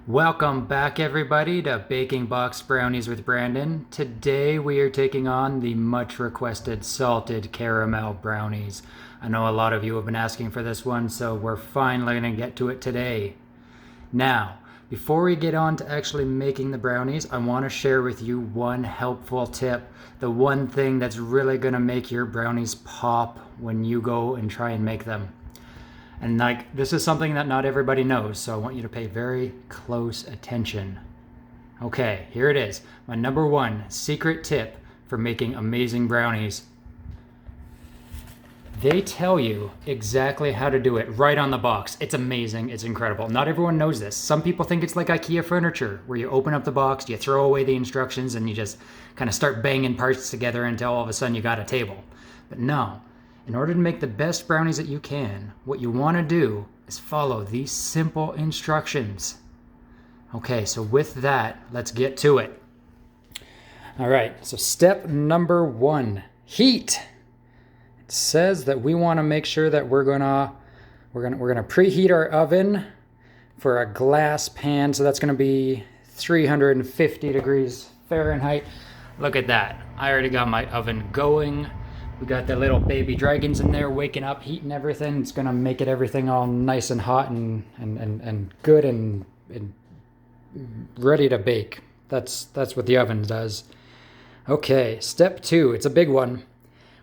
Welcome back, everybody, to Baking Box Brownies with Brandon. Today we are taking on the much requested salted caramel brownies. I know a lot of you have been asking for this one, so we're finally going to get to it today. Now, before we get on to actually making the brownies, I want to share with you one helpful tip. The one thing that's really going to make your brownies pop when you go and try and make them. And this is something that not everybody knows, so I want you to pay very close attention. Okay, here it is. My number one secret tip for making amazing brownies. They tell you exactly how to do it right on the box. It's amazing, it's incredible. Not everyone knows this. Some people think it's like IKEA furniture, where you open up the box, you throw away the instructions, and you just kind of start banging parts together until all of a sudden you got a table. But no. In order to make the best brownies that you can, what you want to do is follow these simple instructions. Okay, so with that, let's get to it. All right, so step number one, heat. It says that we want to make sure that we're gonna preheat our oven for a glass pan. So that's gonna be 350 degrees Fahrenheit. Look at that. I already got my oven going. We got the little baby dragons in there waking up, heating everything. It's gonna make everything all nice and hot and good and ready to bake. That's what the oven does. Okay, step two, it's a big one.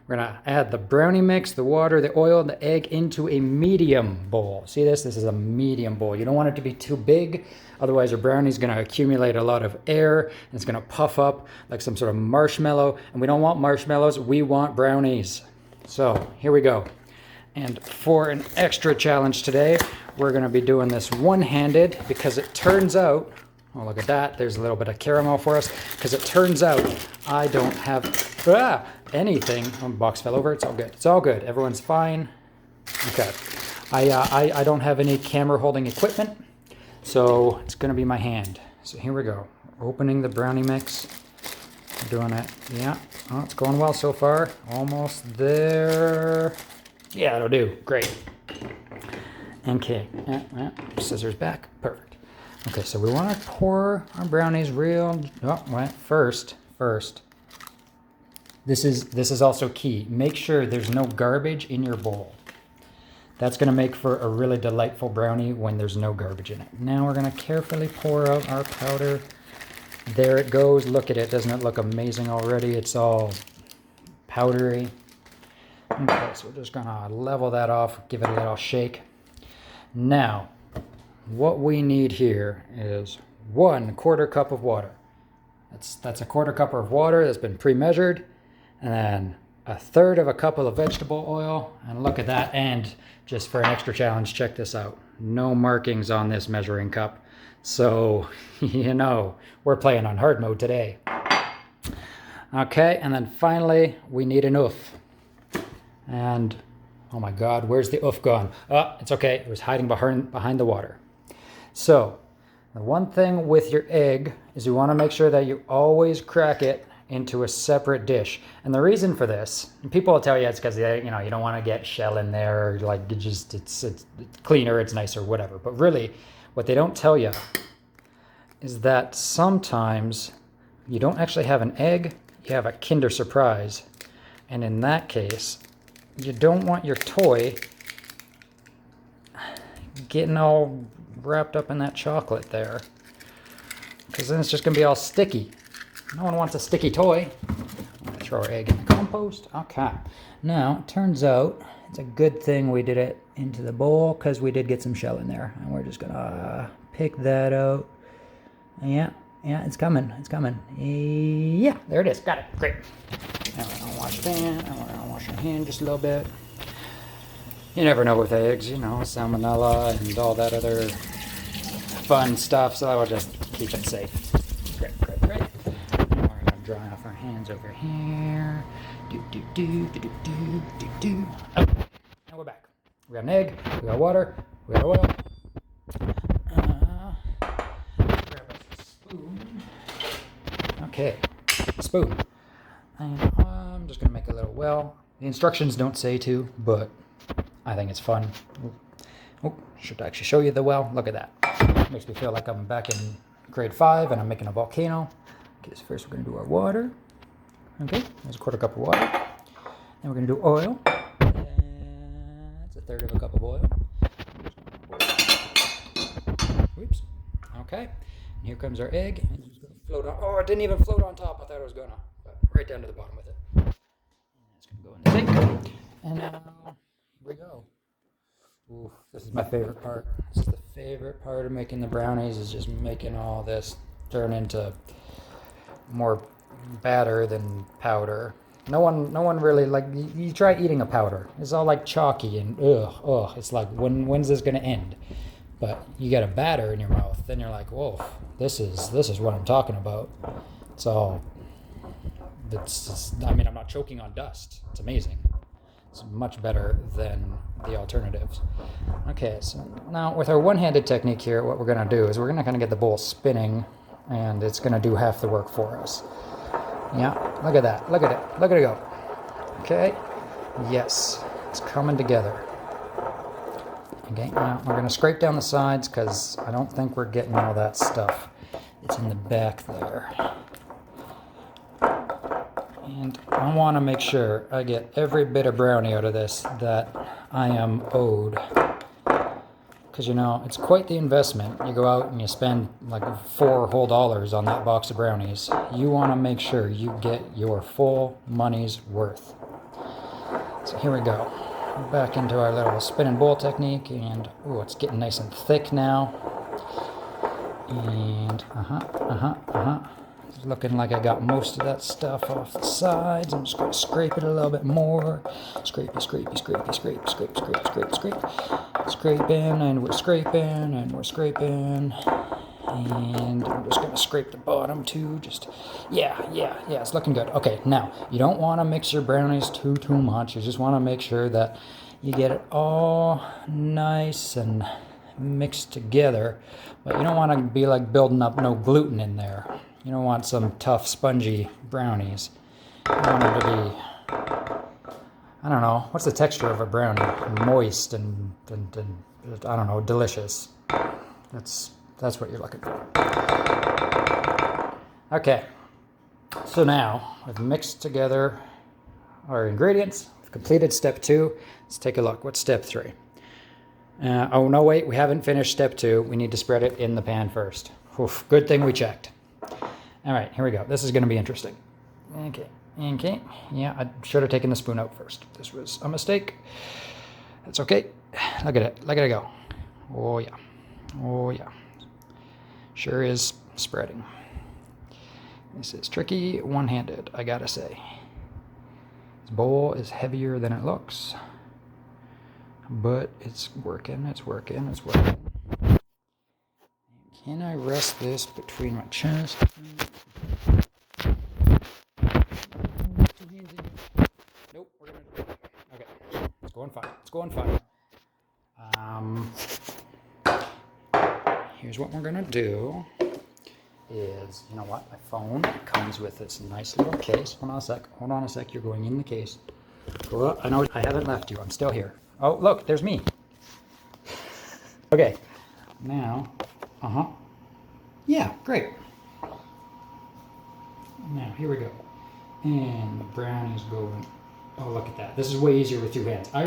We're gonna add the brownie mix, the water, the oil, and the egg into a medium bowl. See this? This is a medium bowl. You don't want it to be too big, otherwise your brownie's gonna accumulate a lot of air, and it's gonna puff up like some sort of marshmallow, and we don't want marshmallows, we want brownies. So, here we go. And for an extra challenge today, we're gonna be doing this one-handed because it turns out, oh look at that, there's a little bit of caramel for us, because it turns out I don't have anything. Oh, the box fell over, it's all good. It's all good, everyone's fine. Okay, I don't have any camera holding equipment, so it's gonna be my hand. So here we go, opening the brownie mix, doing it, yeah, oh, it's going well so far, almost there. Yeah, it'll do, great. Okay, scissors back, perfect. Okay, so we want to pour our brownies first. This is also key. Make sure there's no garbage in your bowl. That's going to make for a really delightful brownie when there's no garbage in it. Now we're going to carefully pour out our powder. There it goes. Look at it. Doesn't it look amazing already? It's all powdery. Okay, so we're just going to level that off, give it a little shake. Now, what we need here is 1/4 cup of water. That's a 1/4 cup of water that's been pre-measured, and then 1/3 cup of vegetable oil. And look at that. And just for an extra challenge, check this out. No markings on this measuring cup. So, we're playing on hard mode today. Okay, and then finally, we need an oof. And, oh my God, where's the oof gone? Oh, it's okay. It was hiding behind the water. So, the one thing with your egg is you want to make sure that you always crack it into a separate dish. And the reason for this, and people will tell you it's because you don't want to get shell in there, or like it's cleaner, it's nicer, whatever. But really, what they don't tell you is that sometimes you don't actually have an egg, you have a Kinder Surprise. And in that case, you don't want your toy getting all wrapped up in that chocolate there, because then it's just gonna be all sticky. No one wants a sticky toy. I'm gonna throw our egg in the compost. Okay, now it turns out it's a good thing we did it into the bowl, because we did get some shell in there, and we're just gonna pick that out. Yeah, it's coming, yeah, there it is, got it, great. Now we're gonna wash your hand. I'm gonna wash your hand just a little bit. You never know with eggs, salmonella and all that other fun stuff, so I will just keep it safe. Great. And we're gonna dry off our hands over here. Oh, now we're back. We got an egg, we got water, we got oil. Grab a spoon. Okay, spoon. And I'm just gonna make a little well. The instructions don't say to, but I think it's fun. Oh, should actually show you the well. Look at that. Makes me feel like I'm back in grade 5 and I'm making a volcano. Okay, so first we're gonna do our water. Okay, there's a 1/4 cup of water. Then we're gonna do oil. That's 1/3 of a cup of oil. Whoops. Okay, and here comes our egg. It's just gonna float on. Oh, it didn't even float on top. I thought it was gonna. But right down to the bottom with it. It's gonna go in the sink. And now, here we go. Ooh, this is my favorite part. This is the favorite part of making the brownies, is just making all this turn into more batter than powder. No one really, like, you try eating a powder. It's all like chalky and ugh. It's like, when's this gonna end? But you get a batter in your mouth, then you're like, whoa, this is what I'm talking about. I mean, I'm not choking on dust. It's amazing. It's much better than the alternatives. Okay, so now with our one-handed technique here, what we're gonna do is we're gonna kind of get the bowl spinning, and it's gonna do half the work for us. Yeah, look at that, look at it go. Okay, yes, it's coming together. Okay, now we're gonna scrape down the sides because I don't think we're getting all that stuff. It's in the back there. And I want to make sure I get every bit of brownie out of this that I am owed. Because, you know, it's quite the investment. You go out and you spend like $4 whole on that box of brownies. You want to make sure you get your full money's worth. So here we go. Back into our little spinning bowl technique. And, ooh, it's getting nice and thick now. And, It's looking like I got most of that stuff off the sides. I'm just going to scrape it a little bit more. Scrape. Scraping, and we're scraping, and we're scraping. And I'm just going to scrape the bottom too. Just, yeah, it's looking good. Okay, now, you don't want to mix your brownies too much. You just want to make sure that you get it all nice and mixed together. But you don't want to be like building up no gluten in there. You don't want some tough, spongy brownies. You want them to be, I don't know, what's the texture of a brownie? Moist and I don't know, delicious. That's what you're looking for. Okay, so now we've mixed together our ingredients. We've completed step 2. Let's take a look. What's step 3? Oh, no, wait, we haven't finished step 2. We need to spread it in the pan first. Oof, good thing we checked. All right, here we go. This is going to be interesting. Okay. Yeah, I should have taken the spoon out first. This was a mistake. That's okay. Look at it go. Oh, yeah. Sure is spreading. This is tricky, one-handed, I gotta say. This bowl is heavier than it looks. But it's working. Can I rest this between my chest? Nope, we're gonna do it. Okay, it's going fine. Here's what we're gonna do. Is, you know what, my phone comes with this nice little case. Hold on a sec, you're going in the case. Well, I know I haven't left you, I'm still here. Oh, look, there's me. Okay, now, yeah, great. Now, here we go. And the brownies going, oh, look at that. This is way easier with 2 hands. I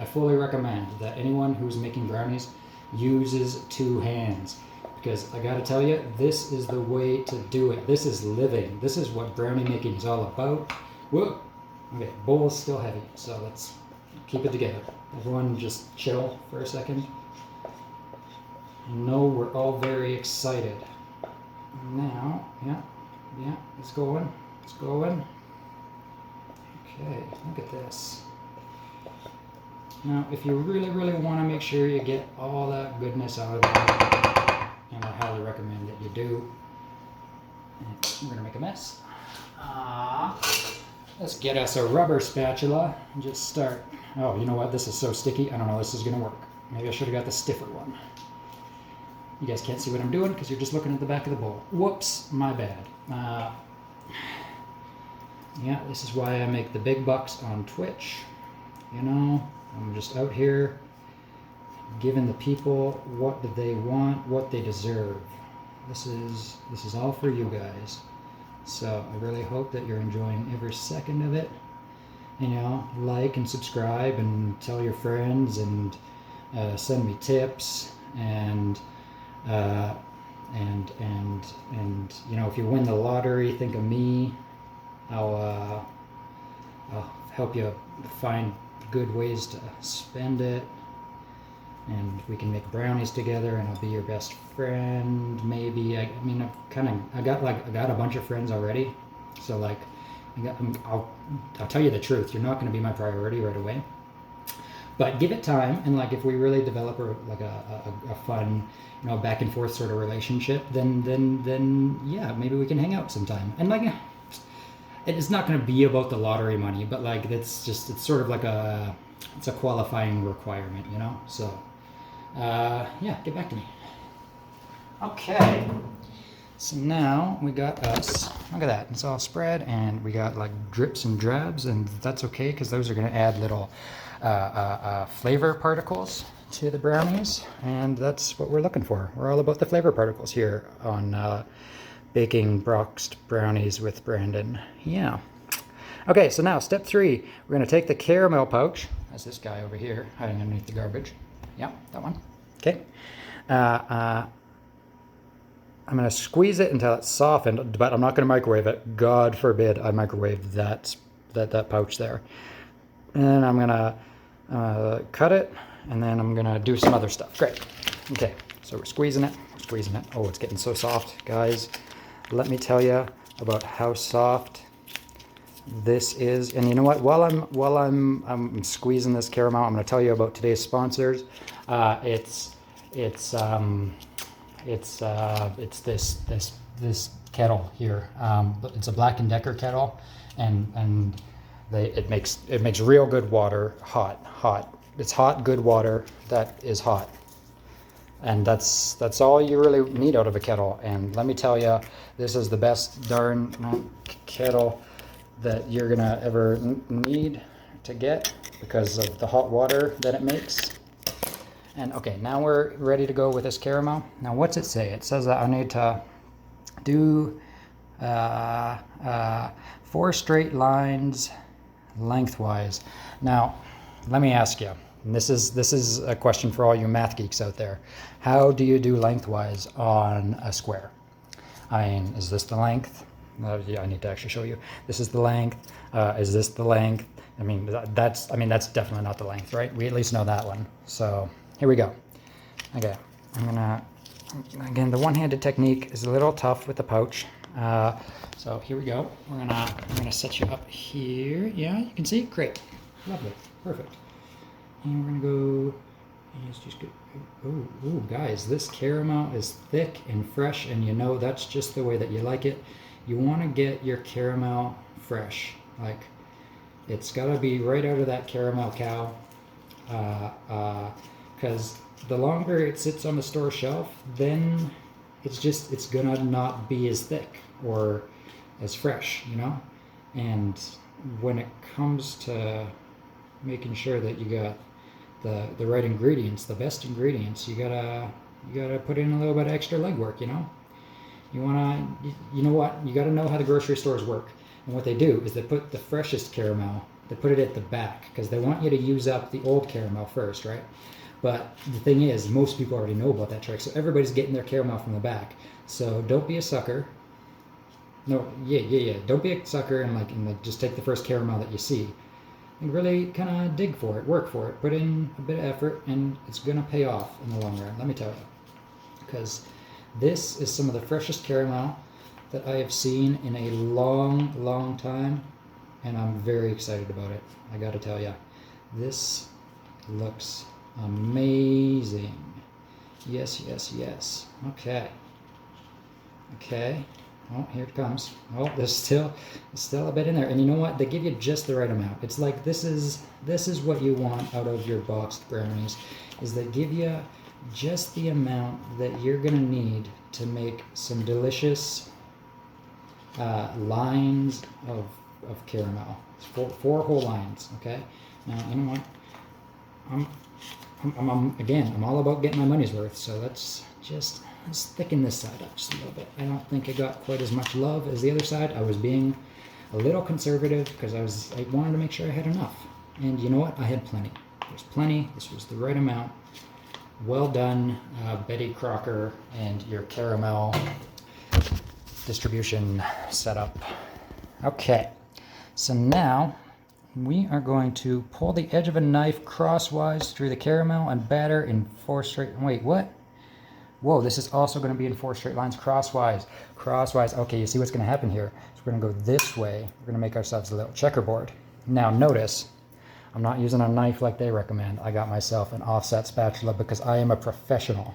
fully recommend that anyone who's making brownies uses 2 hands. Because I gotta tell you, this is the way to do it. This is living. This is what brownie making is all about. Whoa. Okay, bowl is still heavy, so let's keep it together. Everyone just chill for a second. I know we're all very excited. Now, yeah, it's going. Okay, look at this. Now, if you really want to make sure you get all that goodness out of it, and I highly recommend that you do. We're gonna make a mess. Let's get us a rubber spatula and just start. Oh, you know what? This is so sticky. I don't know if this is gonna work. Maybe I should have got the stiffer one. You guys can't see what I'm doing because you're just looking at the back of the bowl. Whoops, my bad. Yeah, this is why I make the big bucks on Twitch. You know, I'm just out here giving the people what they want, what they deserve. This is all for you guys. So I really hope that you're enjoying every second of it. You know, like and subscribe and tell your friends and send me tips and you know, if you win the lottery, think of me. I'll help you find good ways to spend it, and we can make brownies together, and I'll be your best friend. Maybe I mean I got a bunch of friends already, so like I'll tell you the truth. You're not going to be my priority right away, but give it time, and like if we really develop a fun, you know, back and forth sort of relationship, then yeah, maybe we can hang out sometime. And like, it's not going to be about the lottery money, but like it's sort of like it's a qualifying requirement, you know. So yeah, get back to me. Okay. So now we got us, look at that, it's all spread, and we got like drips and drabs, and that's okay because those are going to add little flavor particles to the brownies, and that's what we're looking for. We're all about the flavor particles here on baking boxed brownies with Brandon. Yeah. Okay, so now step 3, we're going to take the caramel pouch. That's this guy over here hiding underneath the garbage. Yeah, that one. Okay. I'm going to squeeze it until it's softened, but I'm not going to microwave it. God forbid I microwave that pouch there. And I'm going to cut it, and then I'm going to do some other stuff. Great. Okay, so we're squeezing it. Oh, it's getting so soft, guys. Let me tell you about how soft this is. And you know what? While I'm squeezing this caramel, I'm going to tell you about today's sponsors. It's this kettle here. It's a Black & Decker kettle, and it makes real good water hot. It's hot, good water that is hot, and that's all you really need out of a kettle. And let me tell you, this is the best darn kettle that you're gonna ever need to get because of the hot water that it makes. And okay, now we're ready to go with this caramel. Now what's it say? It says that I need to do 4 straight lines lengthwise. Now, let me ask you, and this is a question for all you math geeks out there. How do you do lengthwise on a square? I mean, is this the length? Yeah, I need to actually show you. This is the length. Is this the length? I mean, that's definitely not the length, right? We at least know that one. So here we go. Okay, again, the one-handed technique is a little tough with the pouch. So here we go. I'm gonna set you up here. Yeah, you can see. Great, lovely, perfect. And we're gonna go. Oh, guys, this caramel is thick and fresh, and you know that's just the way that you like it. You want to get your caramel fresh, like it's got to be right out of that caramel cow, because the longer it sits on the store shelf, then it's gonna not be as thick or as fresh, you know. And when it comes to making sure that you got the right ingredients, the best ingredients, you gotta put in a little bit of extra legwork, you know. You know what? You gotta know how the grocery stores work. And what they do is they put the freshest caramel, they put it at the back because they want you to use up the old caramel first, right? But the thing is, most people already know about that trick, so everybody's getting their caramel from the back. So don't be a sucker. No, yeah. Don't be a sucker and like just take the first caramel that you see. And really kind of dig for it, work for it, put in a bit of effort, and it's gonna pay off in the long run. Let me tell you, because this is some of the freshest caramel that I have seen in a long time, and I'm very excited about it. I gotta tell you, this looks amazing. Yes. Okay. Oh, here it comes. Oh, there's still a bit in there. And you know what? They give you just the right amount. It's like this is what you want out of your boxed brownies, is they give you just the amount that you're gonna need to make some delicious lines of caramel. Four whole lines. Okay. Now you know what? Again, I'm all about getting my money's worth. So let's thicken this side up just a little bit. I don't think it got quite as much love as the other side. I was being a little conservative because I wanted to make sure I had enough. And you know what? I had plenty. There's plenty. This was the right amount. Well done, Betty Crocker, and your caramel distribution setup. Okay, so now we are going to pull the edge of a knife crosswise through the caramel and batter in 4 straight. Wait, what? Whoa, this is also going to be in 4 straight lines crosswise. Crosswise. Okay, you see what's going to happen here? So we're going to go this way. We're going to make ourselves a little checkerboard. Now notice, I'm not using a knife like they recommend. I got myself an offset spatula because I am a professional.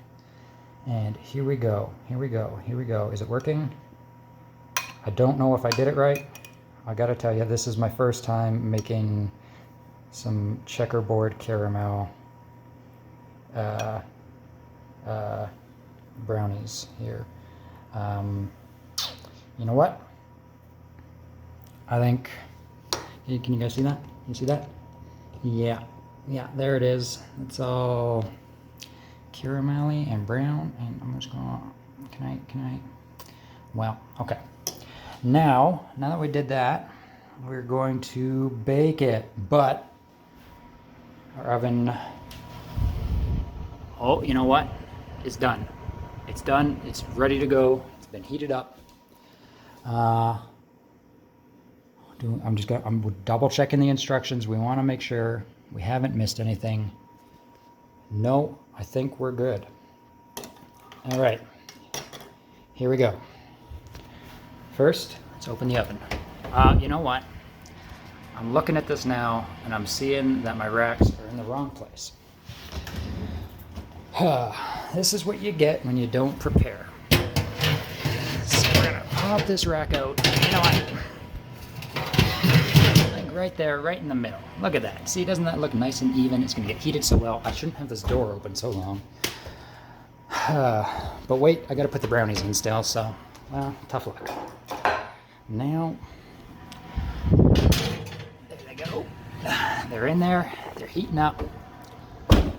And here we go. Here we go. Here we go. Is it working? I don't know if I did it right. I gotta tell you, this is my first time making some checkerboard caramel brownies here. You know what? I think, can you guys see that? You see that? Yeah, there it is. It's all caramelly and brown, and I'm just gonna, can I, well, okay. Now that we did that, we're going to bake it, but our oven, oh, you know what? It's done. It's done, it's ready to go. It's been heated up. I'm double checking the instructions. We want to make sure we haven't missed anything. No, I think we're good. All right, here we go. First, let's open the oven. You know what? I'm looking at this now and I'm seeing that my racks are in the wrong place. This is what you get when you don't prepare. So we're gonna pop this rack out. You know what? Right there, right in the middle. Look at that. See, doesn't that look nice and even? It's going to get heated so well. I shouldn't have this door open so long. But wait, I got to put the brownies in still, so, well, tough luck. Now, there they go. They're in there. They're heating up. And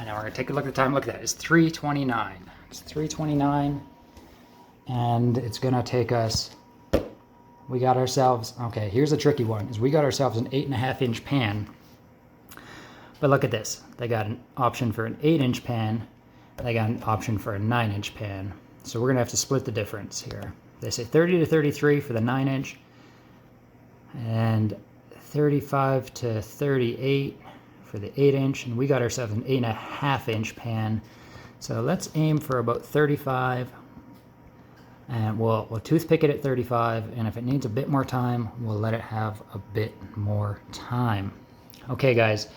now we're going to take a look at the time. Look at that. It's 3:29. It's 3:29. And it's going to take us... We got ourselves, okay, here's a tricky one, is we got ourselves an 8.5 inch pan. But look at this. They got an option for an 8-inch pan. They got an option for a 9-inch pan. So we're gonna have to split the difference here. They say 30 to 33 for the 9-inch and 35 to 38 for the 8-inch. And we got ourselves an 8.5 inch pan. So let's aim for about 35. And we'll toothpick it at 35, and if it needs a bit more time, we'll let it have a bit more time. Okay, guys.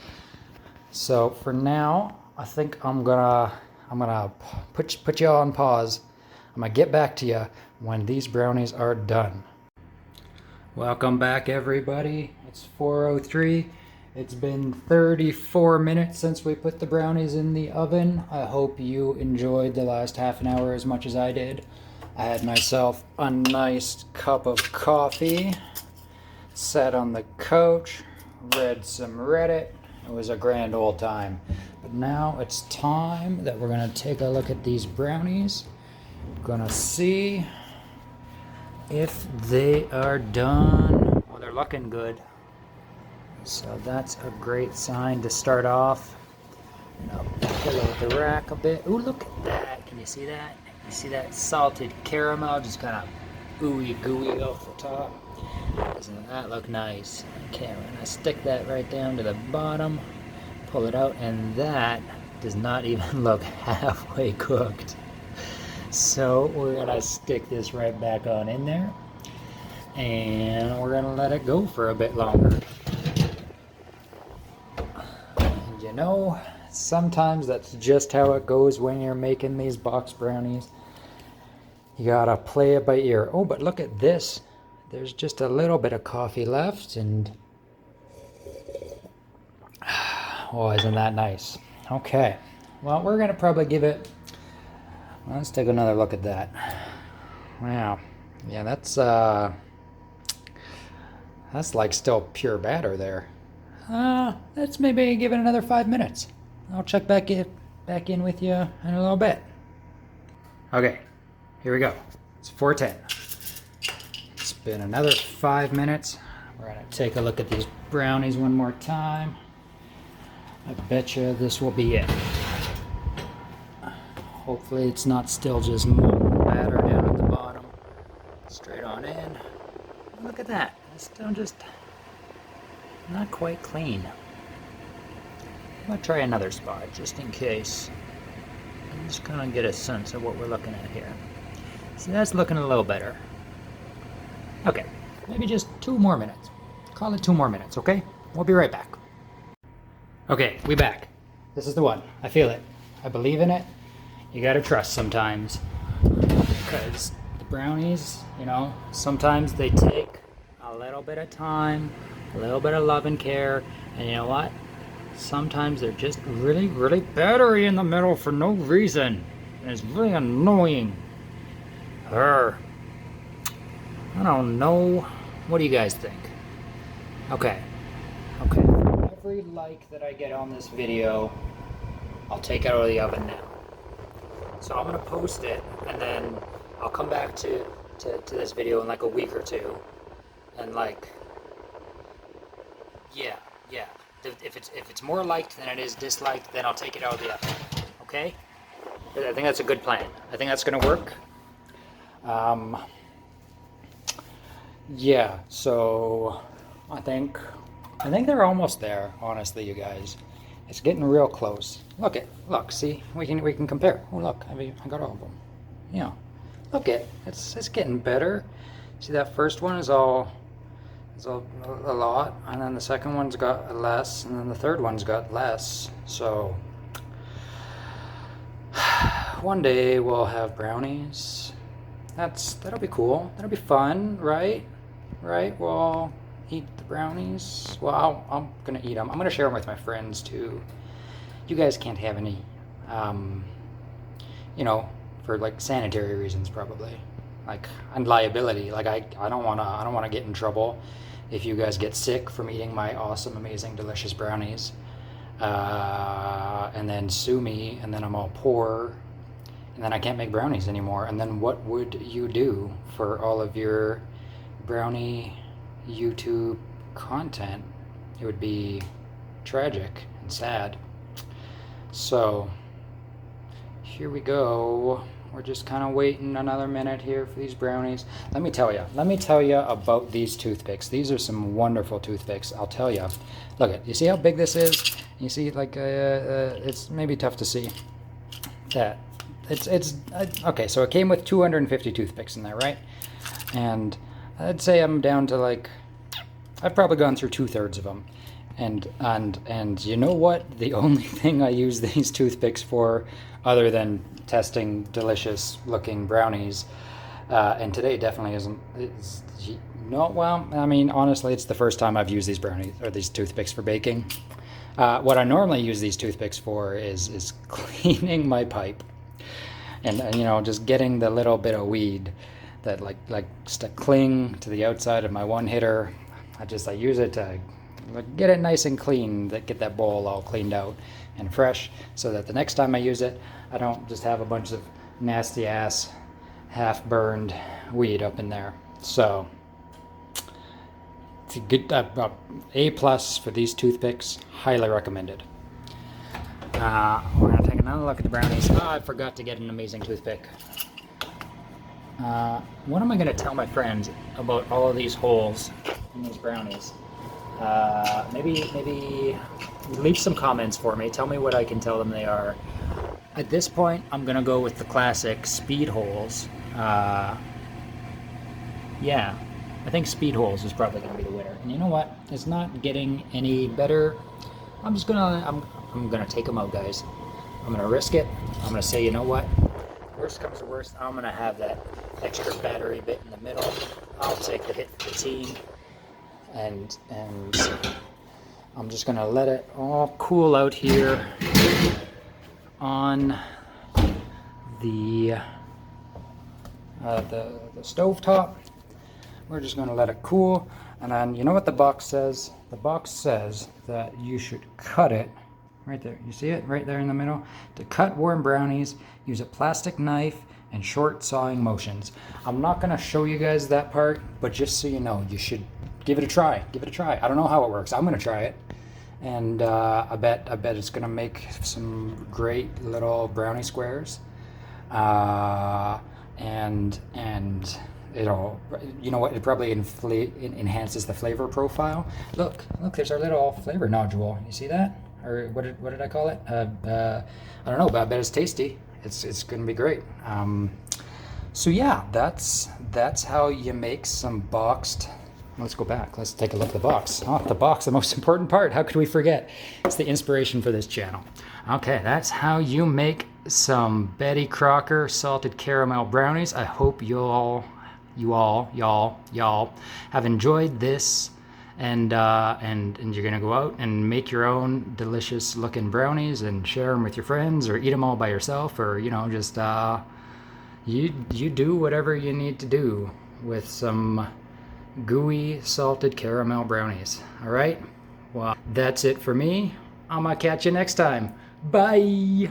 So for now, I think I'm gonna put you on pause. I'm gonna get back to you when these brownies are done. Welcome back, everybody. It's 4:03. It's been 34 minutes since we put the brownies in the oven. I hope you enjoyed the last half an hour as much as I did. I had myself a nice cup of coffee, sat on the couch, read some Reddit. It was a grand old time. But now it's time that we're gonna take a look at these brownies. Gonna see if they are done. Well, they're looking good. So that's a great sign to start off. And I'll fill out the rack a bit. Ooh, look at that. Can you see that? You see that salted caramel just kind of ooey gooey off the top? Doesn't that look nice? Okay, I'm gonna stick that right down to the bottom, pull it out, and that does not even look halfway cooked. So we're gonna stick this right back on in there, and we're gonna let it go for a bit longer. And you know, sometimes that's just how it goes when you're making these box brownies. You gotta play it by ear. Oh, but look at this. There's just a little bit of coffee left, and oh, isn't that nice? Okay, well, we're gonna probably give it, let's take another look at that. Wow, yeah, that's like still pure batter there. Let's maybe give it another 5 minutes. I'll check back in with you in a little bit. Okay, here we go. It's 4:10. It's been another 5 minutes. We're gonna take a look at these brownies one more time. I bet you this will be it. Hopefully it's not still just molten batter down at the bottom. Straight on in. Look at that. It's still just not quite clean. I'm gonna try another spot just in case. I'm just gonna get a sense of what we're looking at here. See, that's looking a little better. Okay, maybe just 2 more minutes. Call it 2 more minutes, okay? We'll be right back. Okay, we back. This is the one. I feel it. I believe in it. You gotta trust sometimes. Because the brownies, you know, sometimes they take a little bit of time, a little bit of love and care, and you know what? Sometimes they're just really, really battery in the middle for no reason. And it's really annoying. I don't know. What do you guys think? Okay. For every like that I get on this video, I'll take it out of the oven now. So I'm gonna post it, and then I'll come back to this video in like a week or two, and like, yeah. If it's more liked than it is disliked, then I'll take it out of the oven. Okay? I think that's a good plan. I think that's gonna work. Yeah. So I think they're almost there. Honestly, you guys, it's getting real close. Look, see, we can compare. Oh, look, I got all of them. Yeah, look it's getting better. See, that first one is a lot, and then the second one's got less, and then the third one's got less. So one day we'll have brownies. That'll be cool. That'll be fun, right? We'll eat the brownies. Well, I'm gonna eat them. I'm gonna share them with my friends too. You guys can't have any, you know, for like sanitary reasons probably, like, and liability. Like I don't wanna get in trouble if you guys get sick from eating my awesome, amazing, delicious brownies, and then sue me, and then I'm all poor, and then I can't make brownies anymore. And then what would you do for all of your brownie YouTube content? It would be tragic and sad. So here we go. We're just kind of waiting another minute here for these brownies. Let me tell you about these toothpicks. These are some wonderful toothpicks, I'll tell you. Look at, you see how big this is? You see, like, it's maybe tough to see that. Okay, so it came with 250 toothpicks in there, right? And I'd say I'm down to like, I've probably gone through 2/3 of them. And you know what? The only thing I use these toothpicks for, other than testing delicious looking brownies, and today definitely isn't. Well, I mean, honestly, it's the first time I've used these brownies or these toothpicks for baking. What I normally use these toothpicks for is cleaning my pipe, and you know, just getting the little bit of weed that likes to cling to the outside of my one hitter. I use it to get it nice and clean, get that bowl all cleaned out and fresh, so that the next time I use it, I don't just have a bunch of nasty ass half-burned weed up in there. So it's a good A+ for these toothpicks. Highly recommended. We're gonna take another look at the brownies. I forgot to get an amazing toothpick. What am I gonna tell my friends about all of these holes in these brownies? Maybe leave some comments for me. Tell me what I can tell them they are. At this point, I'm gonna go with the classic speed holes. Yeah, I think speed holes is probably gonna be the winner. And you know what? It's not getting any better. I'm gonna take them out, guys. I'm gonna risk it. I'm gonna say, you know what? Worst comes to worst, I'm gonna have that extra battery bit in the middle. I'll take the hit for the team. And I'm just gonna let it all cool out here on the stove top. We're just gonna let it cool. And then you know what the box says? The box says that you should cut it right there. You see it right there in the middle? To cut warm brownies, use a plastic knife and short sawing motions. I'm not gonna show you guys that part, but just so you know, you should give it a try. Give it a try. I don't know how it works. I'm gonna try it. And I bet it's gonna make some great little brownie squares. And it'll, you know what, it probably enhances the flavor profile. Look, there's our little flavor nodule. You see that? Or what did I call it? I don't know, but I bet it's tasty. It's gonna be great. So yeah, that's how you make some boxed. Let's go back. Let's take a look at the box. Oh, the box, the most important part. How could we forget? It's the inspiration for this channel. Okay, that's how you make some Betty Crocker salted caramel brownies. I hope y'all have enjoyed this, and you're gonna go out and make your own delicious looking brownies and share them with your friends, or eat them all by yourself, or you know, just you do whatever you need to do with some gooey salted caramel brownies. All right, well, that's it for me. I'm gonna catch you next time. Bye.